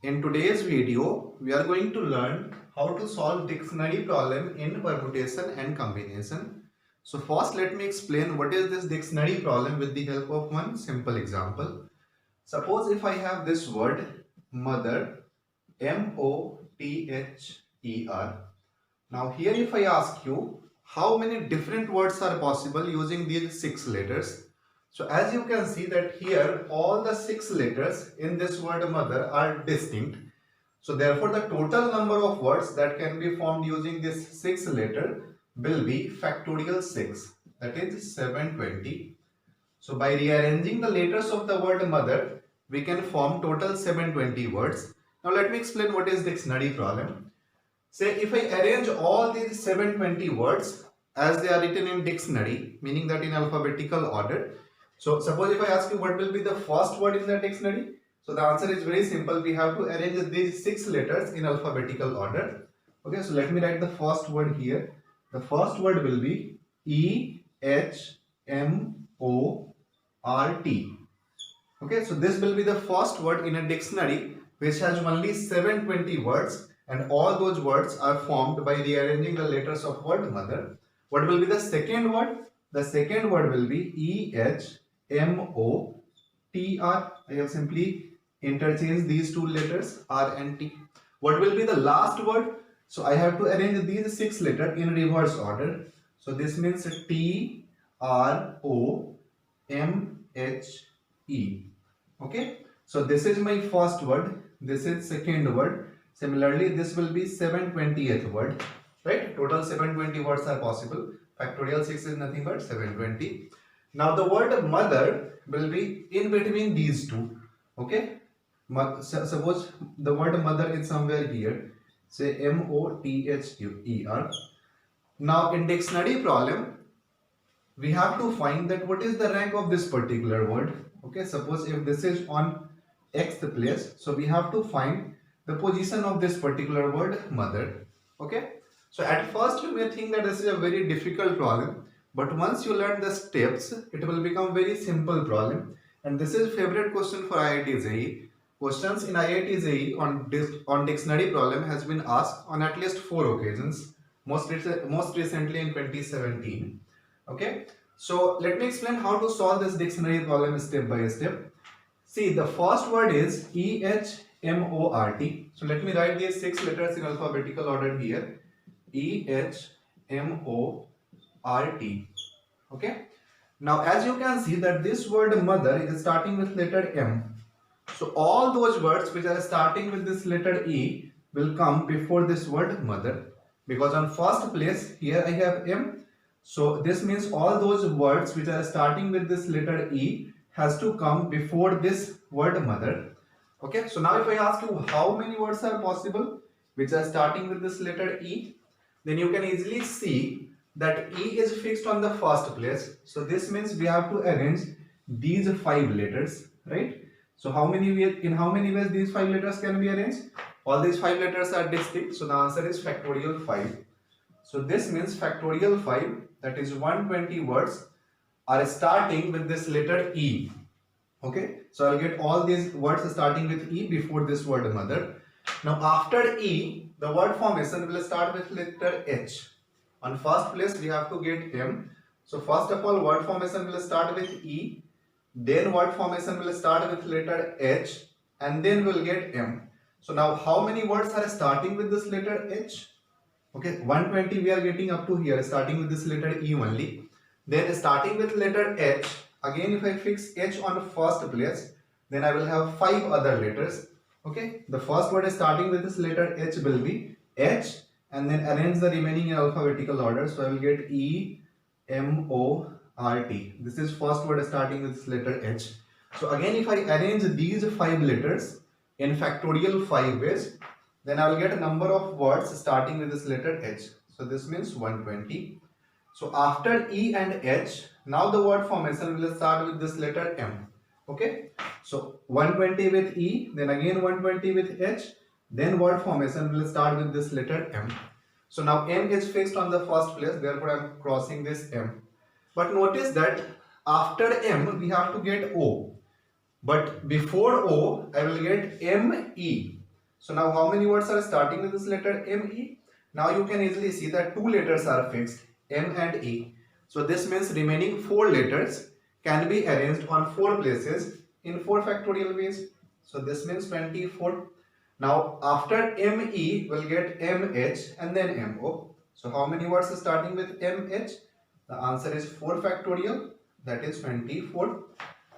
In today's video, we are going to learn how to solve dictionary problem in permutation and combination. So first let me explain what is this dictionary problem with the help of one simple example. Suppose if I have this word mother, M-O-T-H-E-R. Now here if I ask you how many different words are possible using these 6 letters. So as you can see that here all the 6 letters in this word mother are distinct. So therefore the total number of words that can be formed using this 6 letter will be factorial 6, that is 720. So by rearranging the letters of the word mother, we can form total 720 words. Now let me explain what is dictionary problem. Say if I arrange all these 720 words as they are written in dictionary, meaning that in alphabetical order. So suppose if I ask you what will be the first word in the dictionary, so the answer is very simple. We have to arrange these 6 letters in alphabetical order. Okay, so let me write the first word here. The first word will be E-H-M-O-R-T. Okay, so this will be the first word in a dictionary which has only 720 words, and all those words are formed by rearranging the letters of word mother. What will be the second word? The second word will be E-H-M-O-T-R. I have simply interchanged these two letters R and T. What will be the last word? So I have to arrange these 6 letters in reverse order. So this means T-R-O-M-H-E. Okay, so this is my first word, this is second word. Similarly this will be 720th word, right? Total 720 words are possible. Factorial 6 is nothing but 720. Now the word mother will be in between these two. Okay, suppose the word mother is somewhere here, say M-O-T-H-E-R. Now in dictionary problem we have to find that what is the rank of this particular word. Okay, suppose if this is on xth place, so we have to find the position of this particular word mother. Okay, so at first you may think that this is a very difficult problem, but once you learn the steps it will become very simple problem. And this is favorite question for IIT JEE. Questions in IIT JEE on dictionary problem has been asked on at least 4 occasions, most recently in 2017. Okay, so let me explain how to solve this dictionary problem step by step. See, the first word is E-H-M-O-R-T. So let me write these 6 letters in alphabetical order here. E-H-M-O-R-T. Okay, now as you can see that this word mother is starting with letter M. So all those words which are starting with this letter E will come before this word mother, because on first place here I have M. So this means all those words which are starting with this letter E has to come before this word mother. Okay, so now if I ask you how many words are possible which are starting with this letter E, then you can easily see that E is fixed on the first place. So this means we have to arrange these 5 letters, right? So in how many ways these 5 letters can be arranged? All these 5 letters are distinct, so the answer is factorial 5. So this means factorial 5, that is 120 words are starting with this letter E. Okay, so I'll get all these words starting with E before this word mother. Now after E, the word formation will start with letter H. On first place we have to get M. So first of all word formation will start with E, then word formation will start with letter H, and then we'll get M. So now how many words are starting with this letter H? Okay, 120 we are getting up to here, starting with this letter E only. Then starting with letter H, again if I fix H on first place, then I will have 5 other letters. Okay, the first word starting with this letter H will be H, and then arrange the remaining in alphabetical order. So I will get E, M, O, R, T. This is first word starting with this letter H. So again if I arrange these 5 letters in factorial 5 ways, then I will get a number of words starting with this letter H. So this means 120. So after E and H, now the word formation will start with this letter M. Okay, so 120 with E, then again 120 with H, then word formation will start with this letter M. So now M is fixed on the first place, therefore I am crossing this M. But notice that after M we have to get O. But before O, I will get ME. So now how many words are starting with this letter M-E? Now you can easily see that two letters are fixed, M and E. So this means remaining four letters can be arranged on four places in 4 factorial ways. So this means 24. Now after ME we'll get MH and then MO. So how many words are starting with MH? The answer is 4 factorial, that is 24.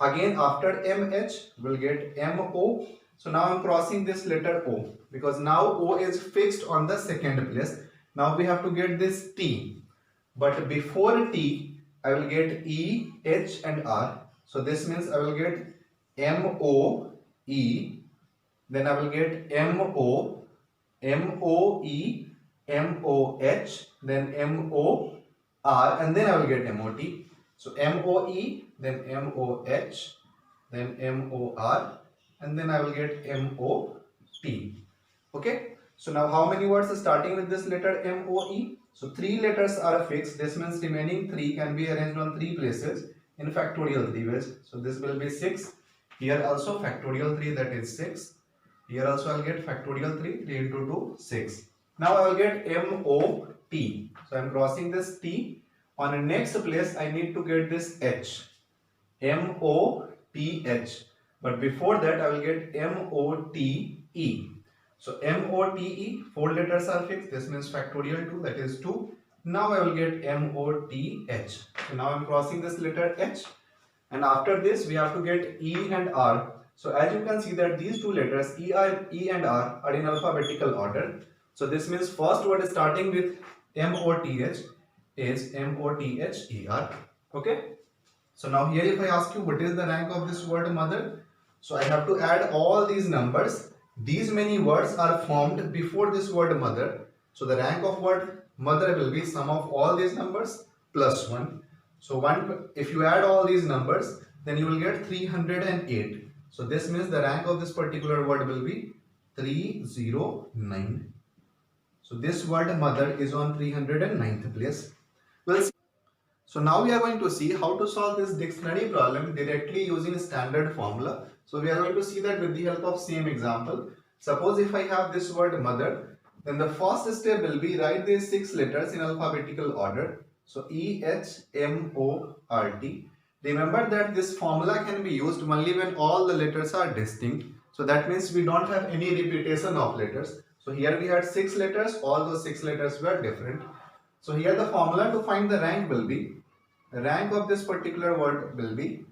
Again after MH we'll get MO. So now I'm crossing this letter O because now O is fixed on the second place. Now we have to get this T. But before T I will get E, H and R. So this means I will get MO, E, then I will get MO, MOE, MOH, then MOR, and then I will get MOT. So MOE, then MOH, then MOR, and then I will get MOT. Okay. So now how many words are starting with this letter MOE? So 3 letters are fixed. This means remaining 3 can be arranged on 3 places in factorial 3 ways. So this will be 6. Here also factorial 3, that is 6. Here also I'll get factorial 3, 3 into 2, 6. Now I will get MOT. So I am crossing this T. On the next place I need to get this H. MOTH. But before that I will get MOTE. So MOTE, 4 letters are fixed. This means factorial 2, that is 2. Now I will get MOTH. So now I am crossing this letter H. And after this we have to get E and R. So as you can see that these two letters E and R are in alphabetical order. So this means first word starting with MOTH is MOTHER. Okay. So now here if I ask you what is the rank of this word mother, so I have to add all these numbers. These many words are formed before this word mother. So the rank of word mother will be sum of all these numbers plus 1. So if you add all these numbers, then you will get 308. So this means the rank of this particular word will be 309. So this word mother is on 309th place. Well, so now we are going to see how to solve this dictionary problem directly using standard formula. So we are going to see that with the help of same example. Suppose if I have this word mother, then the first step will be write these 6 letters in alphabetical order. So EHMORT. Remember that this formula can be used only when all the letters are distinct. So that means we don't have any repetition of letters. So here we had 6 letters, all those 6 letters were different. So here the formula to find the rank will be, the rank of this particular word will be,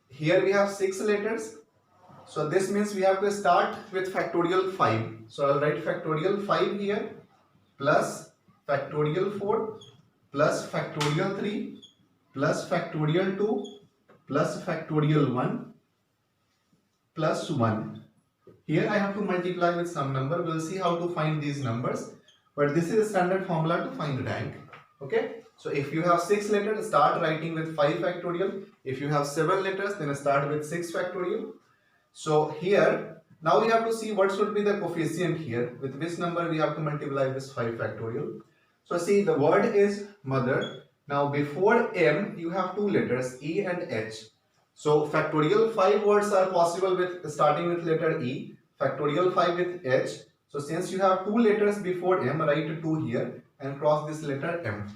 here we have 6 letters. So this means we have to start with factorial 5. So I'll write factorial 5 here, plus factorial 4, plus factorial 3, plus factorial 2, plus factorial 1, plus 1. Here I have to multiply with some number. We'll see how to find these numbers. But this is a standard formula to find rank. Okay. So if you have 6 letters, start writing with 5 factorial. If you have 7 letters, then start with 6 factorial. So here, now we have to see what should be the coefficient here. With which number we have to multiply this 5 factorial. So see, the word is mother. Now before M, you have 2 letters, E and H. So factorial 5 words are possible with starting with letter E. Factorial 5 with H. So since you have 2 letters before M, write 2 here and cross this letter M.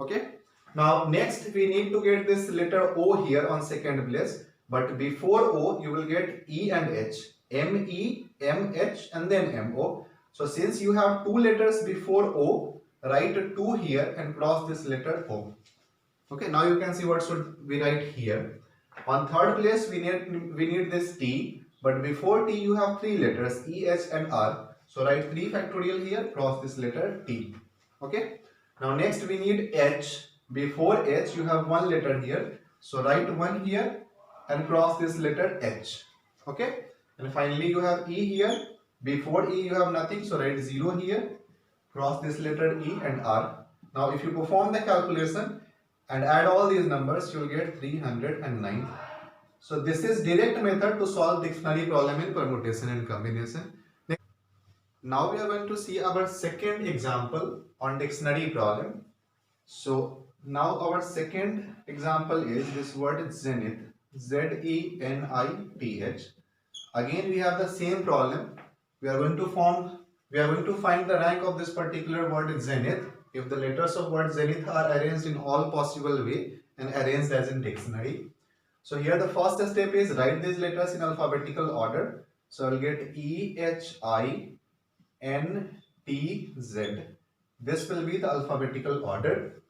Okay. Now next we need to get this letter O here on second place. But before O, you will get E and H. M-E, M-H and then M-O. So since you have 2 letters before O, write 2 here and cross this letter O. Okay. Now you can see what should we write here. On third place we need this T. But before T you have 3 letters E, H and R. So write 3 factorial here, cross this letter T. Okay. Now next we need H. Before H you have 1 letter here. So write 1 here and cross this letter H. Okay. And finally you have E here. Before E you have nothing. So write 0 here. Cross this letter E and R. Now if you perform the calculation and add all these numbers, you will get 309. So this is direct method to solve dictionary problem in permutation and combination. Now we are going to see our second example on dictionary problem. So now our second example is this word zenith, Z-E-N-I-T-H. Again we have the same problem. We are going to find the rank of this particular word zenith if the letters of word zenith are arranged in all possible way and arranged as in dictionary. So here the first step is write these letters in alphabetical order. So I will get E, H, I, N, T, Z. This will be the alphabetical order.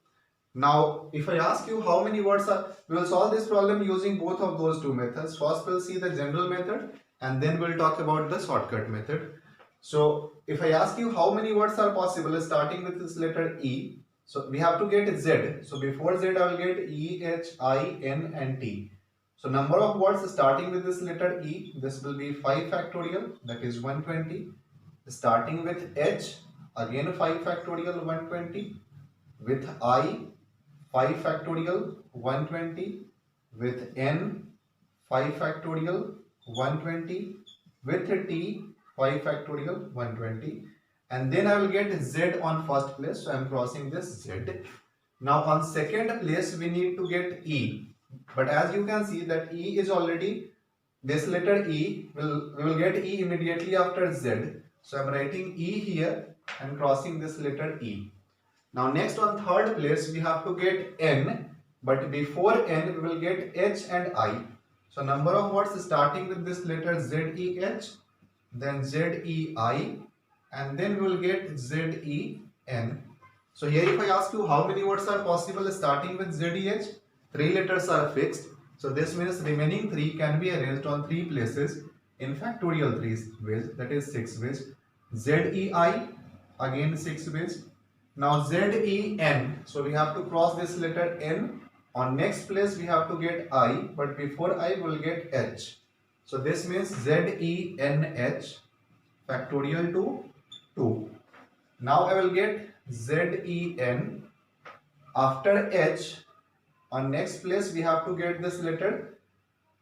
Now, if I ask you how many words are, we will solve this problem using both of those two methods. First, we'll see the general method and then we'll talk about the shortcut method. So, if I ask you how many words are possible starting with this letter E, so we have to get Z. So, before Z, I will get E, H, I, N and T. So, number of words starting with this letter E, this will be 5 factorial, that is 120. Starting with H, again 5 factorial, 120. With I, 5 factorial 120, with N 5 factorial 120, with T 5 factorial 120, and then I will get Z on first place, so I am crossing this Z. Now on second place we need to get E, but as you can see that E is already, this letter E, we will get E immediately after Z, so I am writing E here and crossing this letter E. Now next on third place we have to get N, but before N we will get H and I. So number of words starting with this letter Z-E-H, then Z-E-I, and then we will get Z-E-N. So here if I ask you how many words are possible starting with Z-E-H, 3 letters are fixed. So this means remaining 3 can be arranged on 3 places in factorial 3 ways, that is 6 ways. Z-E-I, again 6 ways. Now Z-E-N, so we have to cross this letter N. On next place we have to get I, but before I will get H. So this means Z-E-N-H factorial to 2. Now I will get Z-E-N. After H, on next place we have to get this letter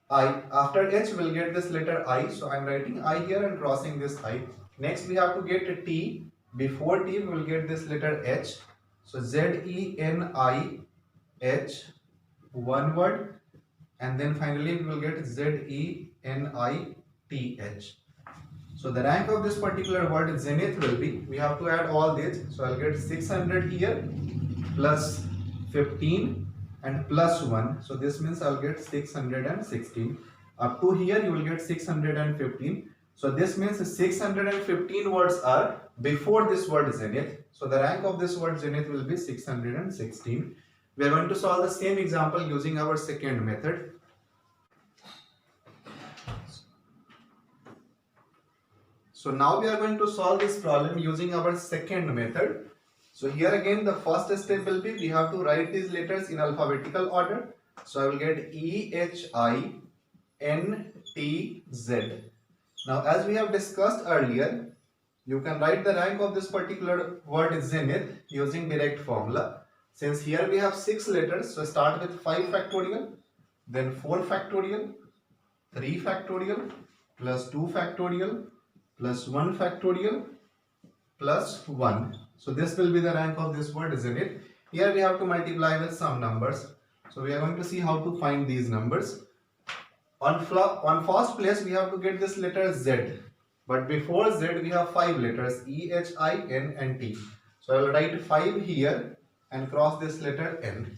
I. After H we will get this letter I. So I am writing I here and crossing this I. Next we have to get T. Before T we will get this letter H. So Z-E-N-I-H, one word, and then finally we will get Z-E-N-I-T-H. So the rank of this particular word zenith will be, we have to add all these. So I will get 600 here plus 15 and plus 1. So this means I will get 616. Up to here you will get 615. So this means 615 words are before this word zenith. So the rank of this word zenith will be 616. We are going to solve the same example using our second method. So now we are going to solve this problem using our second method. So here again the first step will be, we have to write these letters in alphabetical order. So I will get E, H, I, N, T, Z. Now as we have discussed earlier, you can write the rank of this particular word zenith using direct formula. Since here we have 6 letters, so start with 5 factorial, then 4 factorial, 3 factorial, plus 2 factorial, plus 1 factorial, plus 1. So this will be the rank of this word zenith. Here we have to multiply with some numbers. So we are going to see how to find these numbers. On first place we have to get this letter Z, but before Z we have 5 letters E, H, I, N and T. So I will write 5 here and cross this letter N.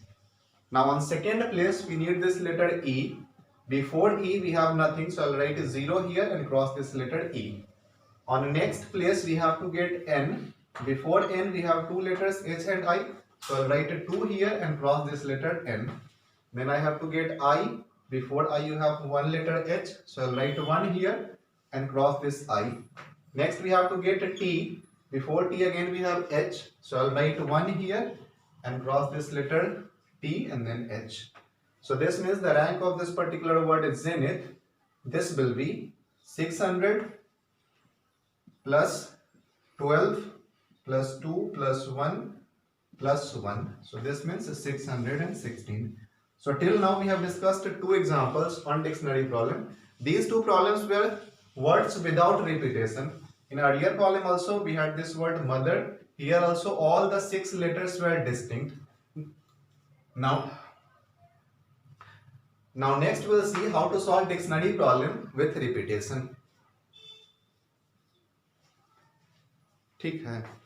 Now on second place we need this letter E. Before E we have nothing, so I will write 0 here and cross this letter E. On next place we have to get N. Before N we have 2 letters H and I, so I will write 2 here and cross this letter N. Then I have to get I. Before I you have 1 letter H, so I will write 1 here and cross this I. Next we have to get a T. Before T again we have H, so I will write 1 here and cross this letter T and then H. So this means the rank of this particular word is zenith. This will be 600 plus 12 plus 2 plus 1 plus 1. So this means 616. So till now we have discussed 2 examples on dictionary problem. These 2 problems were words without repetition. In earlier problem also we had this word mother. Here also all the 6 letters were distinct. Now Now next we'll see how to solve dictionary problem with repetition. ठीक है.